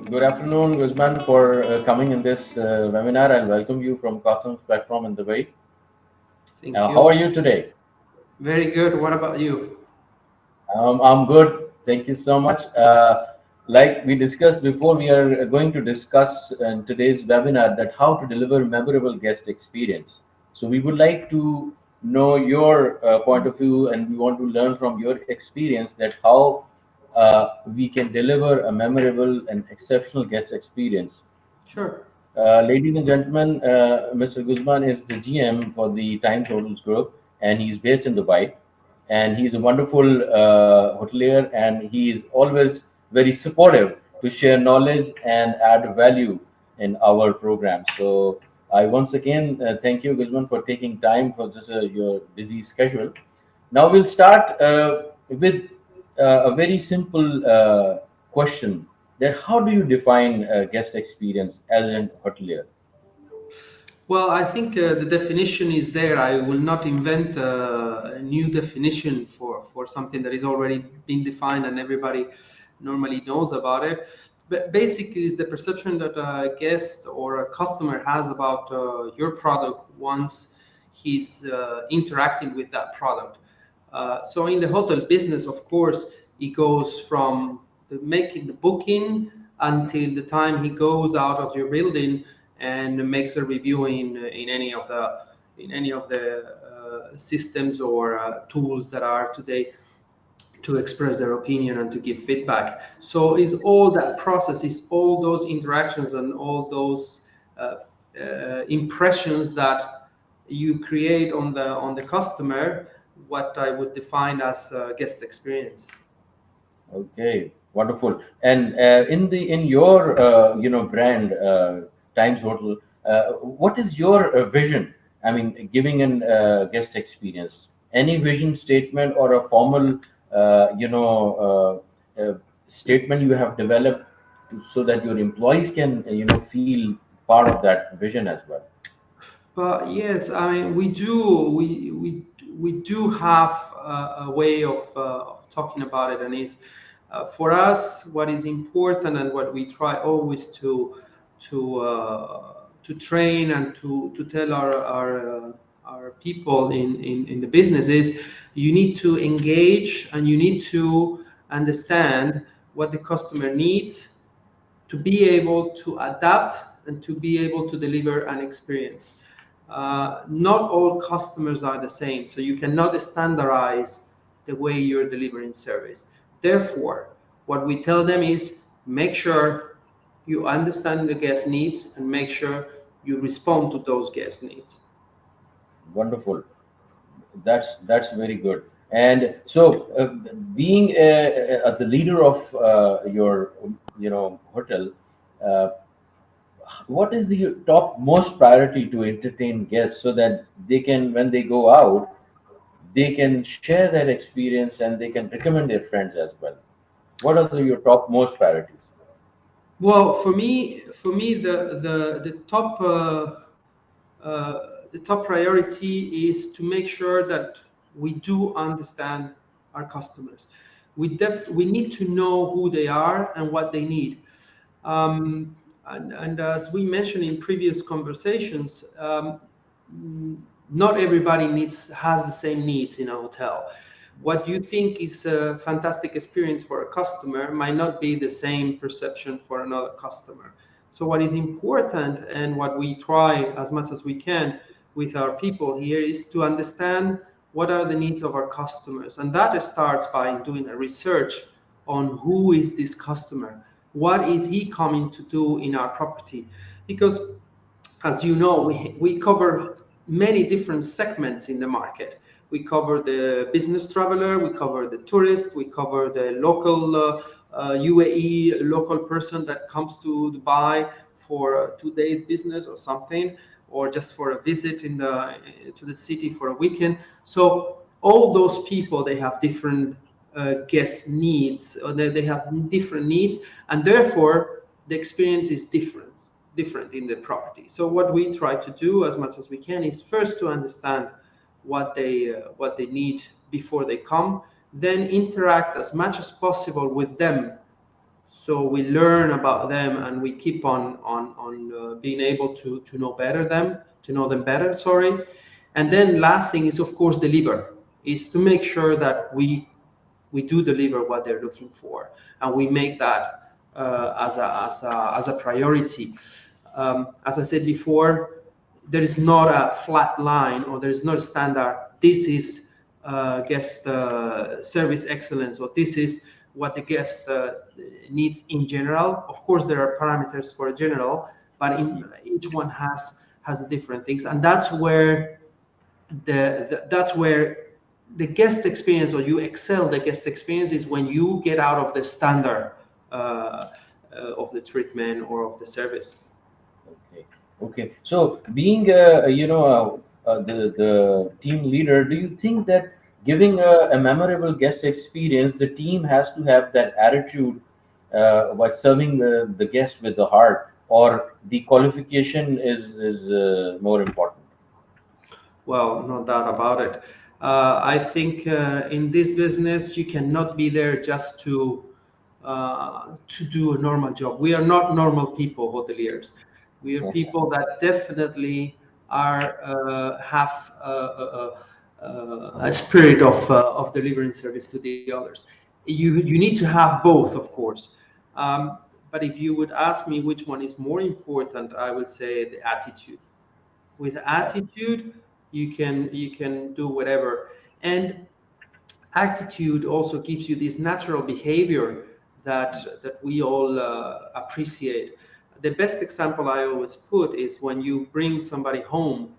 Good afternoon, Guzman, for coming in this webinar and welcome you from Qasim's platform in Dubai. Thank How are you. you today? Very good. What about you? I'm good. Thank you so much. Like we discussed before, we are going to discuss in today's webinar that how to deliver memorable guest experience. So we would like to know your point of view, and we want to learn from your experience that how we can deliver a memorable and exceptional guest experience. Sure. Ladies and gentlemen, Mr. Guzman is the GM for the Times Hotels Group, and he's based in Dubai. And he's a wonderful hotelier, and he is always very supportive to share knowledge and add value in our program. So I once again thank you, Guzman, for taking time for this your busy schedule. Now we'll start with a very simple question: that how do you define guest experience as an hotelier? Well, I think the definition is there. I will not invent a new definition for something that is already being defined and everybody normally knows about it. But basically, it's the perception that a guest or a customer has about your product once he's interacting with that product. So in the hotel business, of course, it goes from making the booking until the time he goes out of your building and makes a review in any of the systems or tools that are today to express their opinion and to give feedback. So is all that process, is all those interactions and all those impressions that you create on the customer, what I would define as guest experience. Okay, wonderful. And in your brand Times Hotel, what is your vision? I mean, giving an guest experience. Any vision statement or a formal statement you have developed so that your employees can feel part of that vision as well. But yes, I mean we do have a way of talking about it, and is for us what is important and what we try always to train and to tell our people in the business is you need to engage and you need to understand what the customer needs to be able to adapt and to be able to deliver an experience. Not all customers are the same, so you cannot standardize the way you're delivering service. Therefore, what we tell them is make sure you understand the guest needs and make sure you respond to those guest needs. Wonderful. That's very good. And so, being the leader of your hotel, uh, what is the top most priority to entertain guests so that they can, when they go out, they can share that experience and they can recommend their friends as well? What are your top most priorities? Well, for me, the top priority is to make sure that we do understand our customers. We need to know who they are and what they need. And as we mentioned in previous conversations, not everybody has the same needs in a hotel. What you think is a fantastic experience for a customer might not be the same perception for another customer. So what is important and what we try as much as we can with our people here is to understand what are the needs of our customers. And that starts by doing a research on who is this customer, what is he coming to do in our property. Because as you know, we cover many different segments in the market. We cover the business traveler, we cover the tourist, we cover the local UAE local person that comes to Dubai for 2 days business or something, or just for a visit to the city for a weekend. So all those people, they have different guest needs, or they have different needs, and therefore the experience is different in the property. So what we try to do as much as we can is first to understand what they need before they come, then interact as much as possible with them So we learn about them, and we keep on being able to know them better. Sorry. And then last thing is, of course, deliver, is to make sure that we do deliver what they're looking for, and we make that as a priority. As I said before, there is not a flat line, or there is not a standard. This is guest service excellence, or this is what the guest needs in general. Of course, there are parameters for a general, but each one has different things, and that's where the guest experience, or you excel the guest experience, is when you get out of the standard of the treatment or of the service. Okay. Okay. So, being the team leader, do you think that giving a memorable guest experience, the team has to have that attitude by serving the guest with the heart, or the qualification is more important? Well, no doubt about it. I think in this business, you cannot be there just to do a normal job. We are not normal people, hoteliers. We are people that definitely are have a spirit of delivering service to the others. You need to have both, of course. But if you would ask me which one is more important, I would say the attitude. With attitude, you can do whatever. And attitude also gives you this natural behavior that we all appreciate. The best example I always put is when you bring somebody home,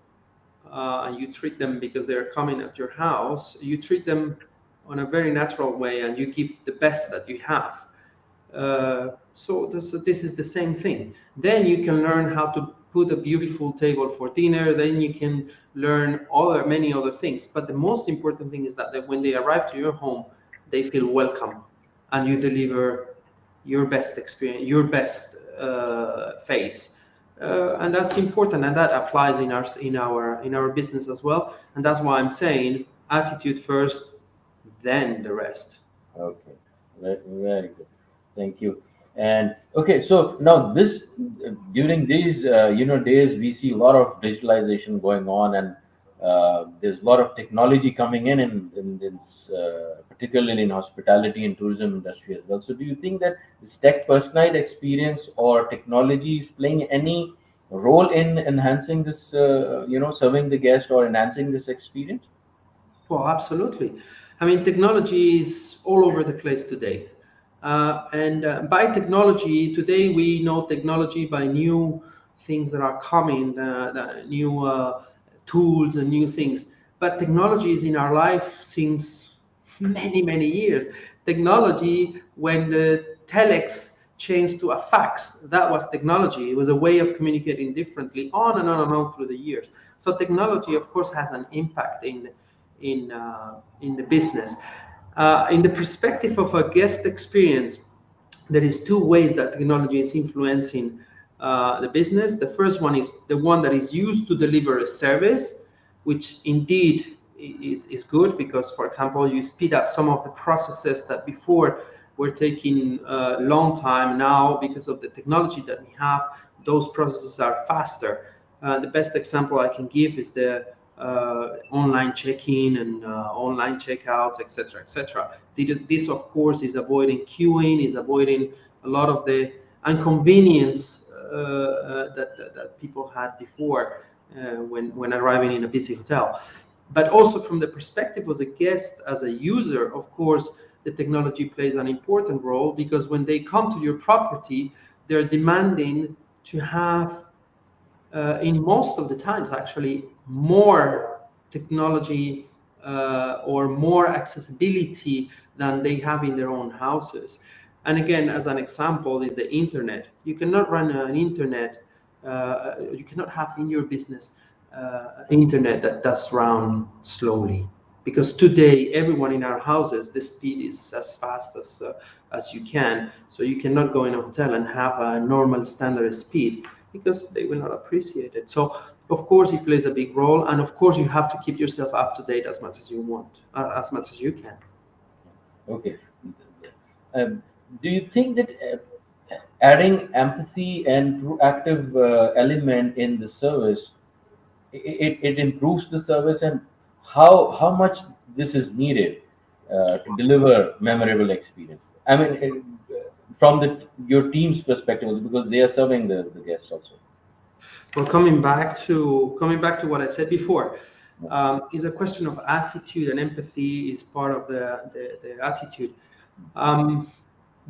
and you treat them because they're coming at your house. You treat them on a very natural way, and you give the best that you have. So this is the same thing. Then you can learn how to put a beautiful table for dinner. Then you can learn many other things. But the most important thing is that when they arrive to your home, they feel welcome, and you deliver your best experience, your best face. And that's important, and that applies in our business as well. And that's why I'm saying attitude first, then the rest. Okay, very good. Thank you. And okay, so now this during these days, we see a lot of digitalization going on, and there's a lot of technology coming in this, particularly in hospitality and tourism industry as well. So, do you think that this tech personalized experience or technology is playing any role in enhancing this, serving the guest or enhancing this experience? Well, absolutely. I mean, technology is all over the place today. And by technology, today we know technology by new things that are coming, the new tools and new things. But technology is in our life since many, many years. Technology, when the telex changed to a fax, that was technology. It was a way of communicating differently, on and on and on through the years. So technology, of course, has an impact in the business. In the perspective of a guest experience, there is two ways that technology is influencing the business. The first one is the one that is used to deliver a service, which indeed is good because, for example, you speed up some of the processes that before were taking a long time. Now, because of the technology that we have, those processes are faster. The best example I can give is the online check-in and online checkouts, etc., etc. This, of course, is avoiding queuing, is avoiding a lot of the inconvenience that people had before when arriving in a busy hotel. But also from the perspective of the guest as a user, of course, the technology plays an important role because when they come to your property, they're demanding to have in most of the times actually more technology or more accessibility than they have in their own houses. And again, as an example, is the internet. You cannot run an internet, you cannot have in your business internet that does run slowly. Because today, everyone in our houses, the speed is as fast as you can. So you cannot go in a hotel and have a normal standard speed because they will not appreciate it. So of course it plays a big role, and of course you have to keep yourself up to date as much as you want, as much as you can. Okay. Um, Do you think that adding empathy and proactive element in the service, it improves the service, and how much this is needed to deliver memorable experience? I mean, from your team's perspective, because they are serving the guests also. Well, coming back to what I said before, is a question of attitude, and empathy is part of the attitude. Um,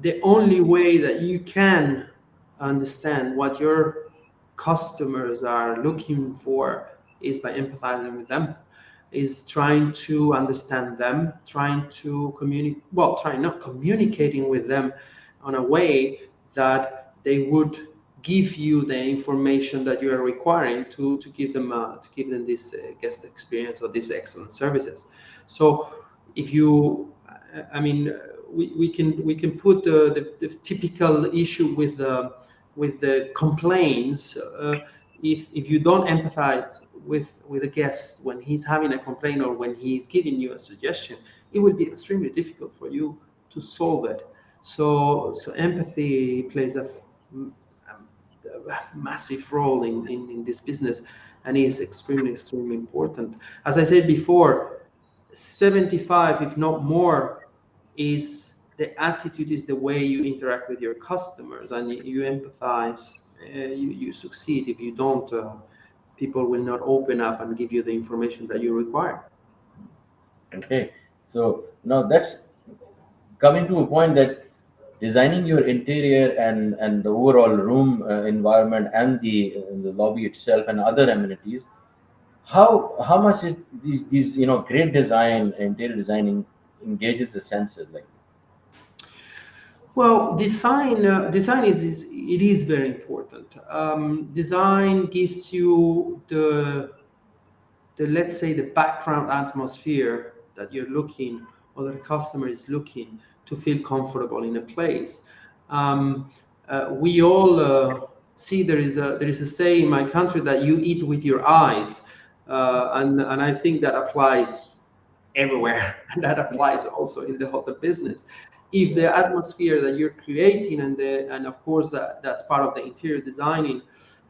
the only way that you can understand what your customers are looking for is by empathizing with them, is trying to understand them, trying to communicate, well, trying not communicating with them on a way that they would give you the information that you are requiring to give them this guest experience or these excellent services. So if you, I mean, we can put the typical issue with the complaints. If you don't empathize with a guest when he's having a complaint or when he's giving you a suggestion, it will be extremely difficult for you to solve it. So empathy plays a massive role in this business, and is extremely important. As I said before, 75, if not more, is the attitude, is the way you interact with your customers, and you empathize. You succeed. If you don't, people will not open up and give you the information that you require. Okay, so now that's coming to a point that designing your interior and the overall room environment and the lobby itself and other amenities, how much these great design, interior designing, engages the senses, like. Well, design is it is very important. Design gives you the let's say the background atmosphere that you're looking, or that the customer is looking to feel comfortable in a place. Um, we all see there is a saying in my country that you eat with your eyes, and I think that applies everywhere, and that applies also in the hotel business. If the atmosphere that you're creating, and of course that's part of the interior designing,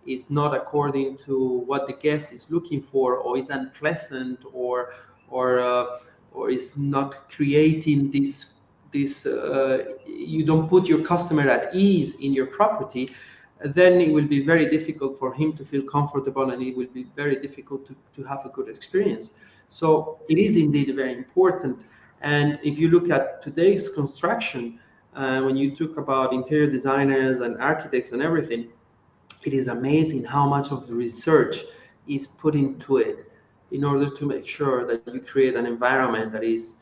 is not according to what the guest is looking for, or is unpleasant, or or is not creating this, you don't put your customer at ease in your property, then it will be very difficult for him to feel comfortable, and it will be very difficult to have a good experience. So it is indeed very important. And if you look at today's construction, when you talk about interior designers and architects and everything, it is amazing how much of the research is put into it in order to make sure that you create an environment that is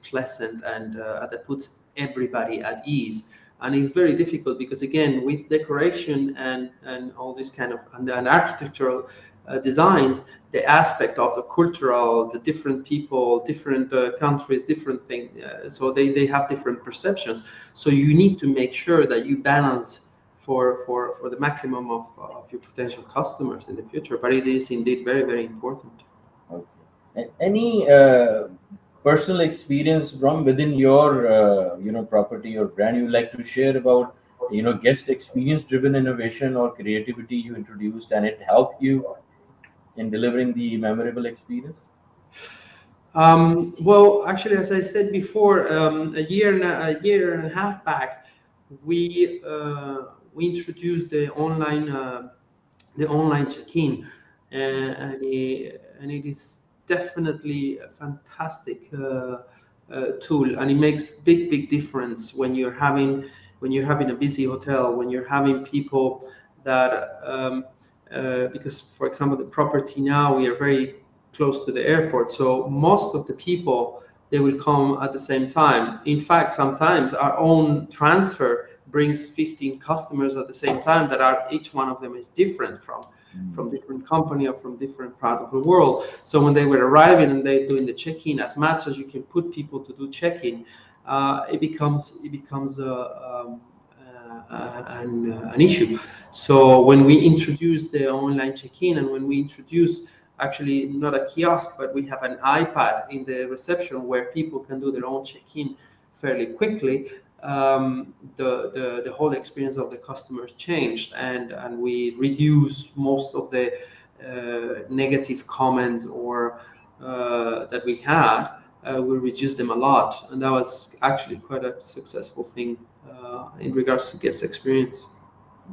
pleasant, and that puts everybody at ease. And it's very difficult because, again, with decoration and all this kind of and architectural designs, the aspect of the cultural, the different people, different countries, different things, so they have different perceptions. So you need to make sure that you balance for the maximum of your potential customers in the future. But it is indeed very important. Okay. Any personal experience from within your property or brand you like to share about guest experience driven innovation or creativity you introduced and it helped you in delivering the memorable experience? Well, actually, as I said before, a year and a half back, we introduced the online check-in, and it is definitely a fantastic tool, and it makes big difference when you're having a busy hotel, when you're having people that because, for example, the property now, we are very close to the airport, so most of the people, they will come at the same time. In fact, sometimes our own transfer brings 15 customers at the same time, that are, each one of them is different from different company or from different part of the world. So when they were arriving and they doing the check-in, as much as you can put people to do check-in, it becomes an issue. So when we introduce the online check-in, and when we introduce, actually not a kiosk, but we have an iPad in the reception where people can do their own check-in fairly quickly, the whole experience of the customers changed, and we reduced most of the negative comments or that we had. We reduced them a lot, and that was actually quite a successful thing in regards to guest experience.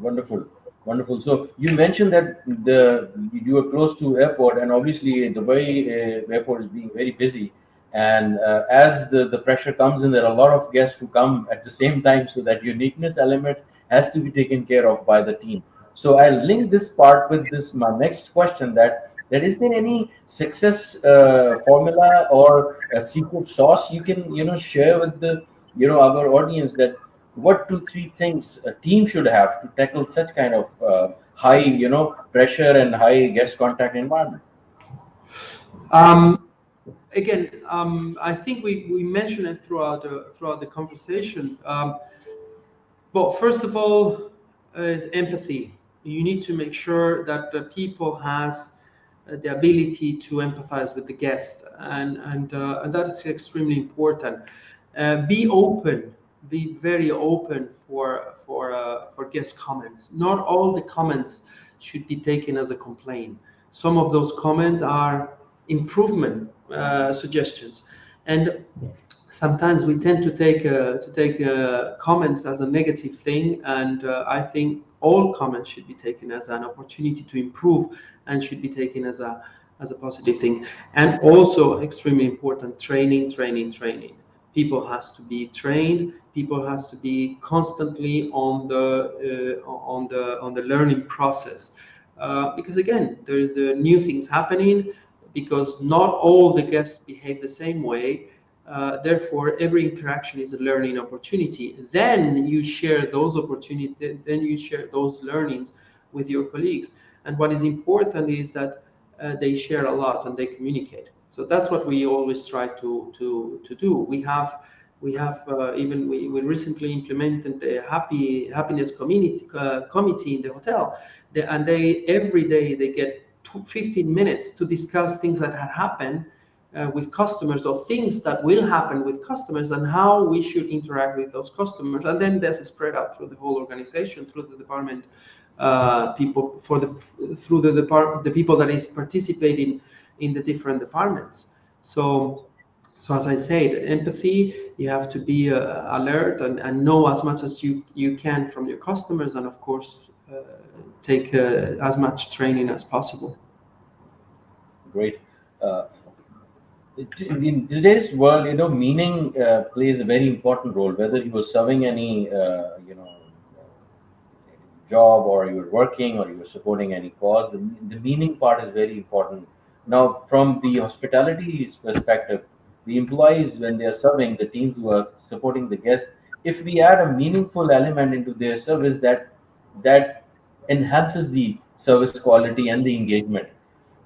Wonderful, wonderful. So you mentioned that the you were close to airport, and obviously Dubai airport is being very busy. And as the pressure comes in, there are a lot of guests who come at the same time, so that uniqueness element has to be taken care of by the team. So I'll link this part with this my next question, that is there any success formula or a secret sauce you can share with the our audience, that what two three things a team should have to tackle such kind of high pressure and high guest contact environment? Um, Again, I think we mentioned it throughout the conversation. Well, first of all, is empathy. You need to make sure that the people has the ability to empathize with the guest, and that is extremely important. Be open, be very open for guest comments. Not all the comments should be taken as a complaint. Some of those comments are improvement suggestions, and sometimes we tend to take comments as a negative thing, and I think all comments should be taken as an opportunity to improve and should be taken as a positive thing. And also extremely important, training. People has to be trained. People has to be constantly on the learning process, because again, there is new things happening, because not all the guests behave the same way. Therefore, every interaction is a learning opportunity. Then you share those opportunities, then you share those learnings with your colleagues. And what is important is that they share a lot and they communicate. So that's what we always try to do. We recently implemented the happiness committee in the hotel, and they every day they get 15 minutes to discuss things that had happened with customers, or things that will happen with customers, and how we should interact with those customers. And then there's a spread out through the whole organization, through the department people, through the people that is participating in the different departments. So as I said, empathy, you have to be alert and know as much as you can from your customers, and of course take as much training as possible. Great. uh, in today's world, meaning plays a very important role, whether you were serving any job, or you're working, or you're supporting any cause. The meaning part is very important. Now, from the hospitality perspective, the employees, when they are serving, the teams who are supporting the guests, if we add a meaningful element into their service, that enhances the service quality and the engagement,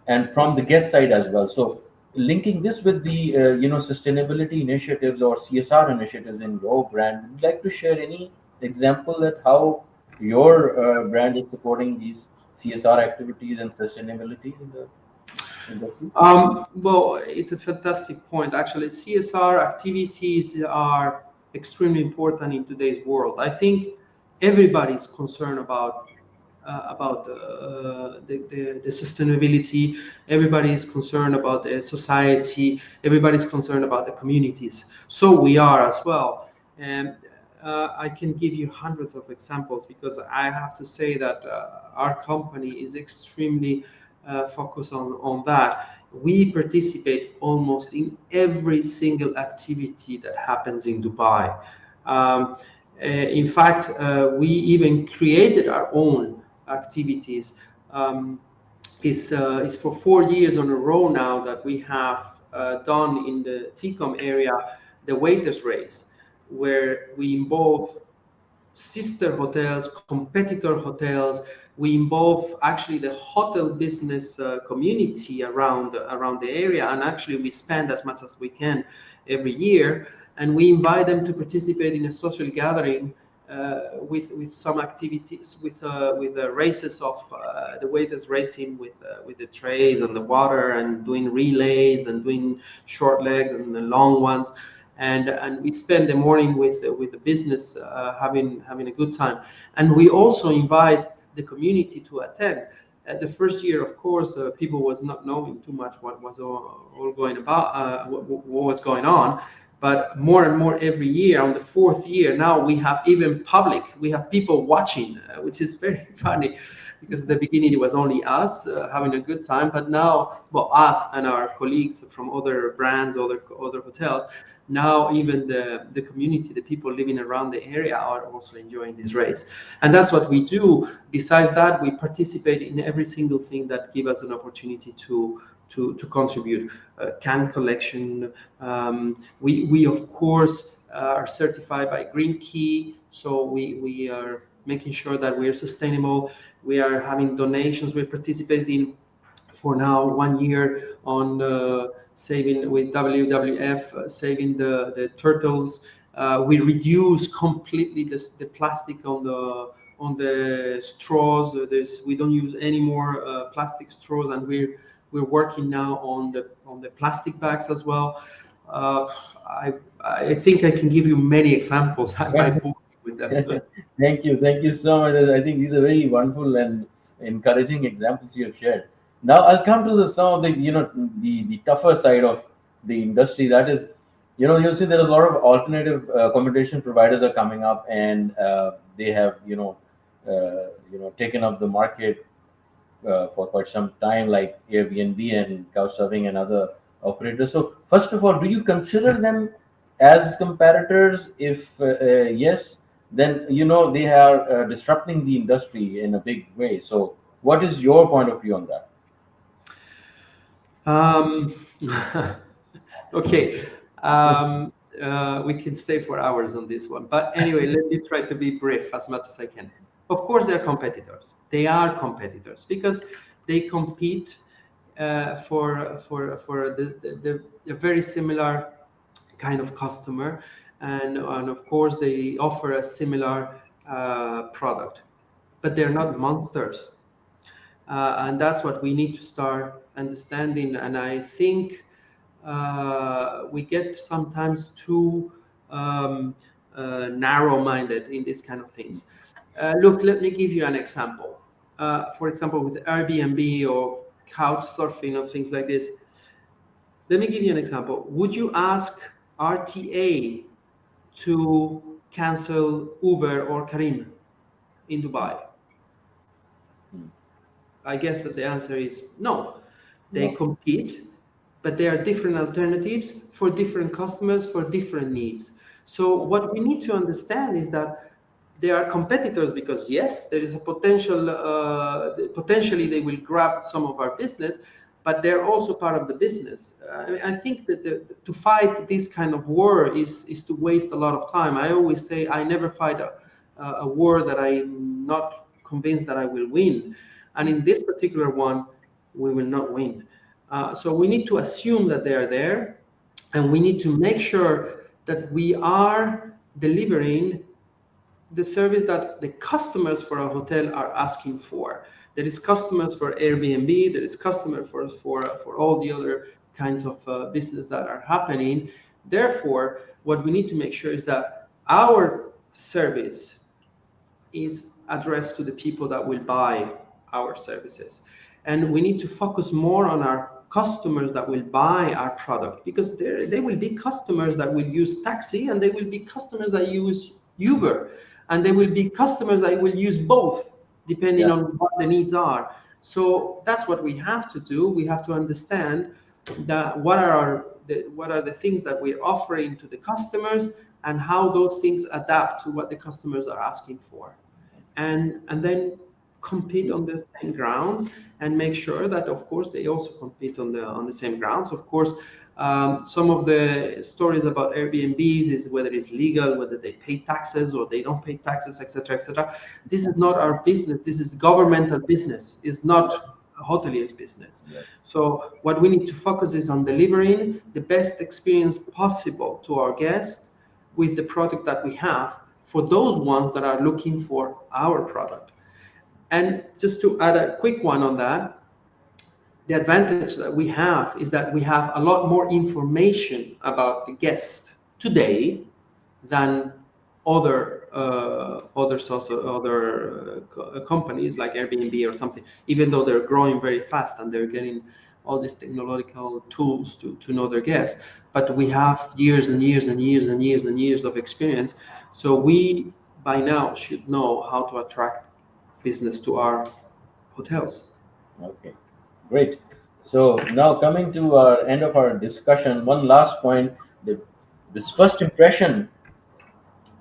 and from the guest side as well. So linking this with the sustainability initiatives or CSR initiatives in your brand, would you like to share any example that how your brand is supporting these CSR activities and sustainability in the industry? Well, it's a fantastic point. Actually, CSR activities are extremely important in today's world. I think everybody's concerned about the sustainability. Everybody is concerned about the society. Everybody's concerned about the communities. So we are as well. And I can give you hundreds of examples, because I have to say that our company is extremely focused on that. We participate almost in every single activity that happens in Dubai. In fact, we even created our own activities. It's for 4 years in a row now that we have done in the TCOM area the waiters race, where we involve sister hotels, competitor hotels. We involve actually the hotel business community around the area, and actually we spend as much as we can every year, and we invite them to participate in a social gathering with some activities, with the races of the waiters racing with the trays and the water, and doing relays and doing short legs and the long ones. and we spend the morning with the business, having a good time. And we also invite the community to attend. At the first year, of course, people was not knowing too much what was all going about, what was going on. But more and more every year, on the fourth year, now we have even public, we have people watching, which is very funny, because at the beginning it was only us having a good time, but now, well, us and our colleagues from other brands, other hotels, now even the community, the people living around the area are also enjoying this race. And that's what we do. Besides that, we participate in every single thing that give us an opportunity to contribute. Can collection. We of course are certified by Green Key, so we are making sure that we are sustainable. We are having donations. We're participating for now 1 year on saving with WWF, saving the turtles. We reduce completely the plastic on the straws. We don't use any more plastic straws, and we're working now on the plastic bags as well. I think I can give you many examples. I might bore you with them. Thank you so much. I think these are very wonderful and encouraging examples you have shared. Now I'll come to some of the the tougher side of the industry. That is, you'll see there are a lot of alternative accommodation providers are coming up, and they have taken up the market for quite some time, like Airbnb and Couchsurfing and other operators. So, first of all, do you consider them as competitors? If yes, then they are disrupting the industry in a big way. So, what is your point of view on that? Um, okay. We can stay for hours on this one, but anyway, let me try to be brief as much as I can. Of course, they're competitors. They are competitors because they compete for the very similar kind of customer, and of course they offer a similar product, but they're not monsters. And that's what we need to start understanding. And I think we get sometimes too narrow-minded in these kind of things. Look, let me give you an example. For example, with Airbnb or couch surfing or things like this. Let me give you an example. Would you ask RTA to cancel Uber or Karim in Dubai? I guess that the answer is no. They No. compete, but they are different alternatives for different customers for different needs. So what we need to understand is that they are competitors because yes, there is a potential. Potentially, they will grab some of our business, but they're also part of the business. I think that to fight this kind of war is to waste a lot of time. I always say I never fight a war that I'm not convinced that I will win. And in this particular one, we will not win. So we need to assume that they are there, and we need to make sure that we are delivering the service that the customers for a hotel are asking for. There is customers for Airbnb, there is customer for all the other kinds of business that are happening. Therefore, what we need to make sure is that our service is addressed to the people that will buy our services. And we need to focus more on our customers that will buy our product, because they will be customers that will use taxi, and they will be customers that use Uber, and there will be customers that will use both depending Yeah. on what the needs are. So that's what we have to do. We have to understand that what are the things that we're offering to the customers, and how those things adapt to what the customers are asking for, and then compete on the same grounds, and make sure that of course they also compete on the same grounds. Of course, some of the stories about Airbnbs is whether it's legal, whether they pay taxes or they don't pay taxes, etc., etc. This is not our business. This is governmental business. It's not a hotelier's business. Yes. So what we need to focus is on delivering the best experience possible to our guests with the product that we have for those ones that are looking for our product. And just to add a quick one on that, the advantage that we have is that we have a lot more information about the guest today than other companies like Airbnb or something, even though they're growing very fast and they're getting all these technological tools to know their guests. But we have years and years and years and years and years of experience. So we by now should know how to attract business to our hotels. Okay, great. So now coming to our end of our discussion, one last point: the, this first impression,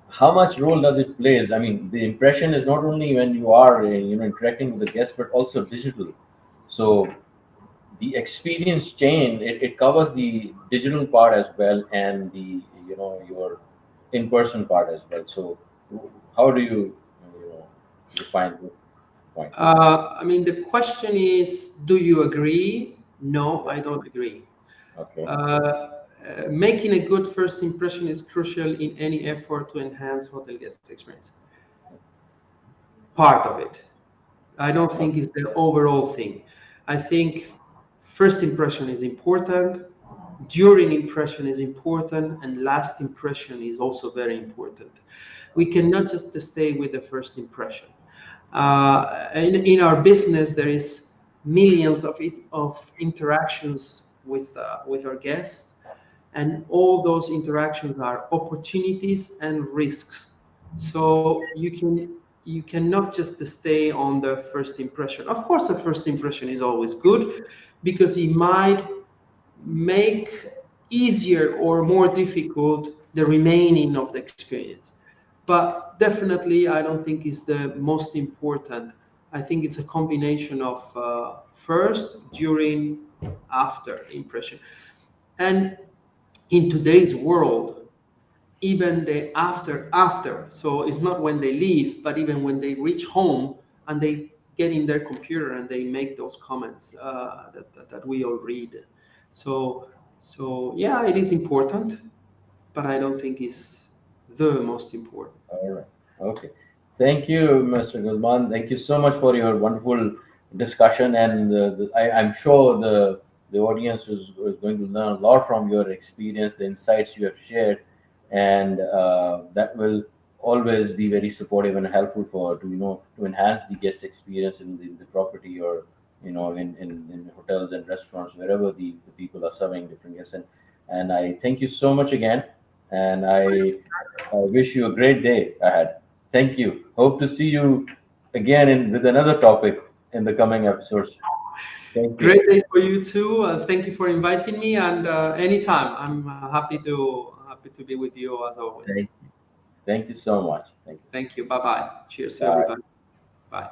how much role does it plays? I mean, the impression is not only when you are interacting with the guest, but also digital. So the experience chain, it covers the digital part as well, and the your in-person part as well. So how do you define this point? I mean, the question is, do you agree? No, I don't agree. Okay. Making a good first impression is crucial in any effort to enhance hotel guest experience. Part of it. I don't think it's the overall thing. I think first impression is important, during impression is important, and last impression is also very important. We cannot just stay with the first impression. In our business, there is millions of interactions with our guests, and all those interactions are opportunities and risks. So you cannot just stay on the first impression. Of course, the first impression is always good because it might make easier or more difficult the remaining of the experience. But definitely, I don't think it's the most important. I think it's a combination of first, during, after impression. And in today's world, even the after, so it's not when they leave, but even when they reach home and they get in their computer and they make those comments that we all read. So yeah, it is important, but I don't think it's the most important. All right. Okay. Thank you, Mr. Guzman. Thank you so much for your wonderful discussion, and I'm sure the audience is going to learn a lot from your experience, the insights you have shared, and that will always be very supportive and helpful for to enhance the guest experience in the property, or in hotels and restaurants, wherever the people are serving different guests. And I thank you so much again, and I wish you a great day ahead. Thank you. Hope to see you again with another topic in the coming episodes. Thank you. Great day for you too. Thank you for inviting me, and anytime I'm happy to be with you as always. Thank you. Thank you so much. Thank you. Thank you. Bye bye. Cheers, Bye. everybody. Bye.